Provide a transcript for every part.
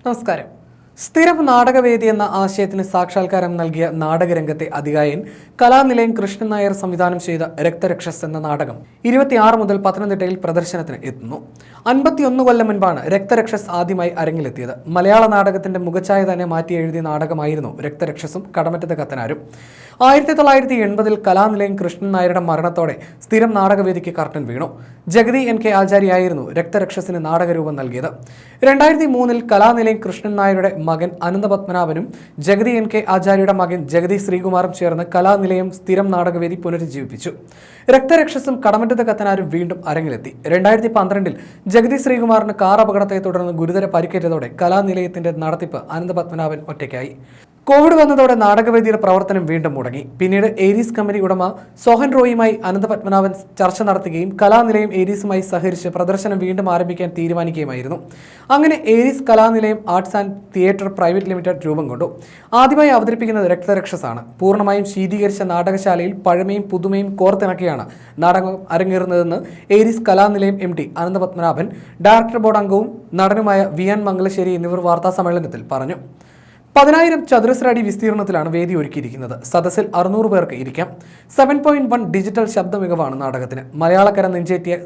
നമസ്കാരം. സ്ഥിരം നാടകവേദി എന്ന ആശയത്തിന് സാക്ഷാത്കാരം നൽകിയ നാടകരംഗത്തെ അതികായൻ കലാനിലയം കൃഷ്ണൻ നായർ സംവിധാനം ചെയ്ത രക്തരക്ഷസ് എന്ന നാടകം 26 മുതൽ പത്തനംതിട്ടയിൽ പ്രദർശനത്തിന് എത്തുന്നു. 51 കൊല്ലം മുൻപാണ് രക്തരക്ഷസ് ആദ്യമായി അരങ്ങിലെത്തിയത്. മലയാള നാടകത്തിന്റെ മുഖച്ഛായ തന്നെ മാറ്റി എഴുതിയ നാടകമായിരുന്നു രക്തരക്ഷസും കടമറ്റത്ത് കത്തനാരും. 1980-ൽ കലാനിലയം കൃഷ്ണൻ നായരുടെ മരണത്തോടെ സ്ഥിരം നാടകവേദിക്ക് കർട്ടൻ വീണു. ജഗതി NK ആചാര്യായിരുന്നു രക്തരക്ഷസിന് നാടകരൂപം നൽകിയത്. 2003-ൽ കലാനിലയം കൃഷ്ണൻ നായരുടെ മകൻ അനന്തപത്മനാഭനും ജഗതി NK ആചാര്യയുടെ മകൻ ജഗതി ശ്രീകുമാറും ചേർന്ന് കലാനിലയം സ്ഥിരം നാടകവേദി പുനരുജ്ജീവിപ്പിച്ചു. രക്തരക്ഷസും കടമറ്റത്ത് കത്തനാരും വീണ്ടും അരങ്ങിലെത്തി. 2012-ൽ ജഗതി ശ്രീകുമാറിന് കാർ അപകടത്തെ തുടർന്ന് ഗുരുതര പരിക്കേറ്റതോടെ കലാനിലയത്തിന്റെ നടത്തിപ്പ് അനന്തപത്മനാഭൻ ഒറ്റയ്ക്കായി. കോവിഡ് വന്നതോടെ നാടകവേദിയുടെ പ്രവർത്തനം വീണ്ടും മുടങ്ങി. പിന്നീട് ഏരീസ് കമ്പനി ഉടമ സോഹൻ റോയുമായി അനന്തപത്മനാഭൻ ചർച്ച നടത്തുകയും കലാനിലയം ഏരീസുമായി സഹകരിച്ച് പ്രദർശനം വീണ്ടും ആരംഭിക്കാൻ തീരുമാനിക്കുകയുമായിരുന്നു. അങ്ങനെ Aries Kalanilayam arts and theatre private limited രൂപം കൊണ്ടു. ആദ്യമായി അവതരിപ്പിക്കുന്നത് രക്തരക്ഷസാണ്. പൂർണ്ണമായും ശീതീകരിച്ച നാടകശാലയിൽ പഴമയും പുതുമയും കോർത്തിണക്കിയാണ് നാടകം അരങ്ങേറുന്നതെന്ന് Aries Kalanilayam MD Ananthapadmanabhan, director board അംഗവും നടനുമായ VN മംഗലശ്ശേരി എന്നിവർ വാർത്താസമ്മേളനത്തിൽ പറഞ്ഞു. 10,000 ചതുരശ്ര അടി വിസ്തീർണത്തിലാണ് വേദി ഒരുക്കിയിരിക്കുന്നത്. സദസ്സിൽ 600 പേർക്ക് ഇരിക്കാം. 7.1 ഡിജിറ്റൽ ശബ്ദ മികവാണ് നാടകത്തിന്. മലയാളക്കര നെഞ്ചേറ്റിയ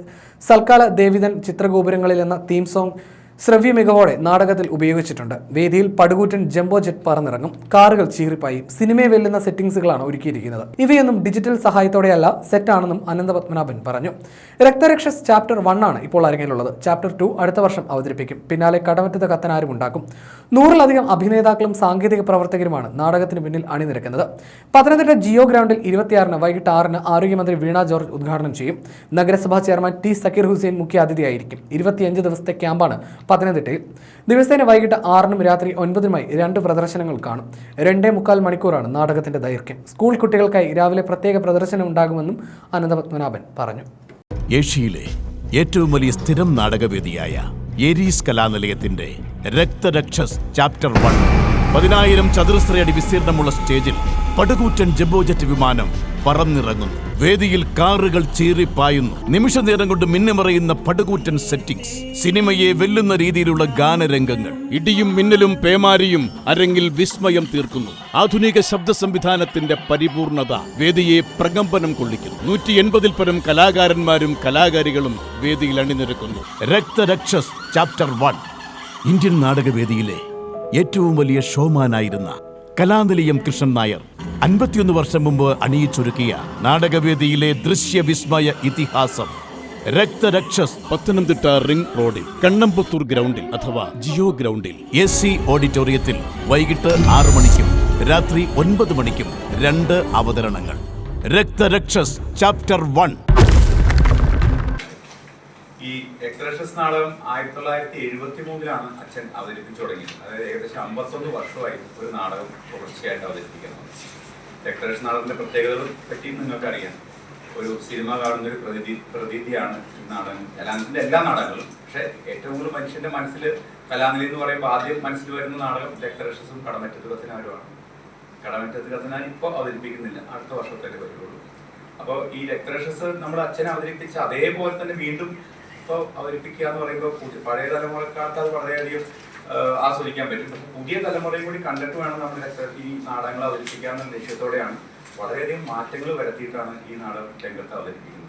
സൽക്കാല ദേവിതൻ ചിത്രഗോപുരങ്ങളിൽ എന്ന തീം സോങ് ശ്രവ്യ മികവോടെ നാടകത്തിൽ ഉപയോഗിച്ചിട്ടുണ്ട്. വേദിയിൽ പടുകൂറ്റൻ ജംബോ ജെറ്റ് പറന്നിറങ്ങും. കാറുകൾ ചീറിപ്പായും സിനിമയെ വെല്ലുന്ന സെറ്റിംഗ്സുകളാണ് ഒരുക്കിയിരിക്കുന്നത്. ഇവയൊന്നും ഡിജിറ്റൽ സഹായത്തോടെയല്ല, സെറ്റാണെന്നും അനന്തപത്മനാഭൻ പറഞ്ഞു. രക്തരക്ഷസ് ചാപ്റ്റർ 1 ആണ് ഇപ്പോൾ അരങ്ങിലുള്ളത്. ചാപ്റ്റർ 2 അടുത്ത വർഷം അവതരിപ്പിക്കും. പിന്നാലെ കടമറ്റത്ത് കത്തനാരും ഉണ്ടാക്കും. 100-ലധികം അഭിനേതാക്കളും സാങ്കേതിക പ്രവർത്തകരുമാണ് നാടകത്തിന് പിന്നിൽ അണിനിരക്കുന്നത്. പത്തനംതിട്ട ജിയോ ഗ്രൗണ്ടിൽ 26-ന് വൈകിട്ട് 6-ന് ആരോഗ്യമന്ത്രി വീണ ജോർജ് ഉദ്ഘാടനം ചെയ്യും. നഗരസഭാ ചെയർമാൻ T സക്കീർ ഹുസൈൻ മുഖ്യ അതിഥിയായിരിക്കും. 25 ദിവസത്തെ ക്യാമ്പാണ് പത്തനംതിട്ടയിൽ. ദിവസേന വൈകിട്ട് 6-നും രാത്രി 9-നുമായി 2 പ്രദർശനങ്ങൾ കാണും. 2.25 മണിക്കൂറാണ് നാടകത്തിന്റെ ദൈർഘ്യം. സ്കൂൾ കുട്ടികൾക്കായി രാവിലെ പ്രത്യേക പ്രദർശനം ഉണ്ടാകുമെന്നും അനന്തപത്മനാഭൻ പറഞ്ഞു. ഏഷ്യയിലെ ഏറ്റവും വലിയ സ്ഥിരം നാടകവേദിയായ ഏരീസ് കലാനിലയത്തിന്റെ രക്തരക്ഷസ് ചാപ്റ്റർ 1 10,000 ചതുരശ്ര അടി വിസ്തീർണമുള്ള സ്റ്റേജിൽ പടുകൂറ്റൻ ജംബോജെറ്റ് വിമാനം പറന്നിറങ്ങുന്നു. വേദിയിൽ കാറുകൾ ചീറിപ്പായുന്നു. നിമിഷ നേരം കൊണ്ട് മിന്നിമറയുന്ന പടുകൂറ്റൻ സെറ്റിംഗ്സ്, സിനിമയെ വെല്ലുന്ന രീതിയിലുള്ള ഗാനരംഗങ്ങൾ, ഇടിയും മിന്നലും പേമാരിയും അരങ്ങിൽ വിസ്മയം തീർക്കുന്നു. ആധുനിക ശബ്ദ സംവിധാനത്തിന്റെ പരിപൂർണത വേദിയെ പ്രകമ്പനം കൊള്ളിക്കുന്നു. 180-ൽ പരം കലാകാരന്മാരും കലാകാരികളും വേദിയിൽ അണിനിരക്കുന്നു. രക്തരക്ഷസ് ചാപ്റ്റർ 1 ഇന്ത്യൻ നാടകവേദിയിലെ ഏറ്റവും വലിയ ഷോമാനായിരുന്ന കലാനിലയം കൃഷ്ണൻ നായർ 51 വർഷം മുമ്പ് അണിയിച്ചൊരുക്കിയ നാടകവേദിയിലെ ദൃശ്യവിസ്മയ ഇതിഹാസം രക്തരക്ഷസ് പത്തനംതിട്ട റിംഗ് റോഡിൽ കണ്ണമ്പത്തൂർ ഗ്രൗണ്ടിൽ അഥവാ ജിയോ ഗ്രൗണ്ടിൽ AC ഓഡിറ്റോറിയത്തിൽ വൈകിട്ട് 6 മണിക്കും രാത്രി 9 മണിക്കും 2 അവതരണങ്ങൾ. രക്തരക്ഷസ് ചാപ്റ്റർ 1. ഈ രക്തരക്ഷസ് നാടകം 1973-ലാണ് അച്ഛൻ അവതരിപ്പിച്ചു തുടങ്ങിയത്. അതായത് ഏകദേശം 51 വർഷമായി ഒരു നാടകം തുടർച്ചയായിട്ട് അവതരിപ്പിക്കുന്നത്. രക്തരക്ഷസ് നാടകത്തിന്റെ പ്രത്യേകതകളെ പറ്റിയും നിങ്ങൾക്കറിയാം. ഒരു സിനിമ കാണുന്ന ഒരു പ്രതീതിയാണ് ഈ നാടകം. കലാനിലയത്തിന്റെ എല്ലാ നാടകങ്ങളും. പക്ഷേ ഏറ്റവും കൂടുതൽ മനുഷ്യന്റെ മനസ്സിൽ കലാനിലയം എന്ന് പറയുമ്പോൾ ആദ്യം മനസ്സിൽ വരുന്ന നാടകം രക്തരക്ഷസും കടമറ്റത്ത് കത്തനാരുമാണ്. കടമറ്റത്ത് കത്തനാർ ഇപ്പോൾ അവതരിപ്പിക്കുന്നില്ല, അടുത്ത വർഷത്തേക്ക് വരുള്ളൂ. അപ്പോൾ ഈ രക്തരക്ഷസ് നമ്മുടെ അച്ഛനെ അവതരിപ്പിച്ച അതേപോലെ തന്നെ വീണ്ടും ഇപ്പോൾ അവതരിപ്പിക്കുക എന്ന് പറയുമ്പോൾ പഴയ തലമുറക്കാർക്ക് അത് വളരെയധികം ആസ്വദിക്കാൻ പറ്റും. പക്ഷെ പുതിയ തലമുറയും കൂടി കണ്ടിട്ട് വേണം നമ്മൾ ഈ നാടകങ്ങൾ അവതരിപ്പിക്കുക എന്ന ലക്ഷ്യത്തോടെയാണ് വളരെയധികം മാറ്റങ്ങൾ വരുത്തിയിട്ടാണ് ഈ നാടകം രംഗത്ത് അവതരിപ്പിക്കുന്നത്.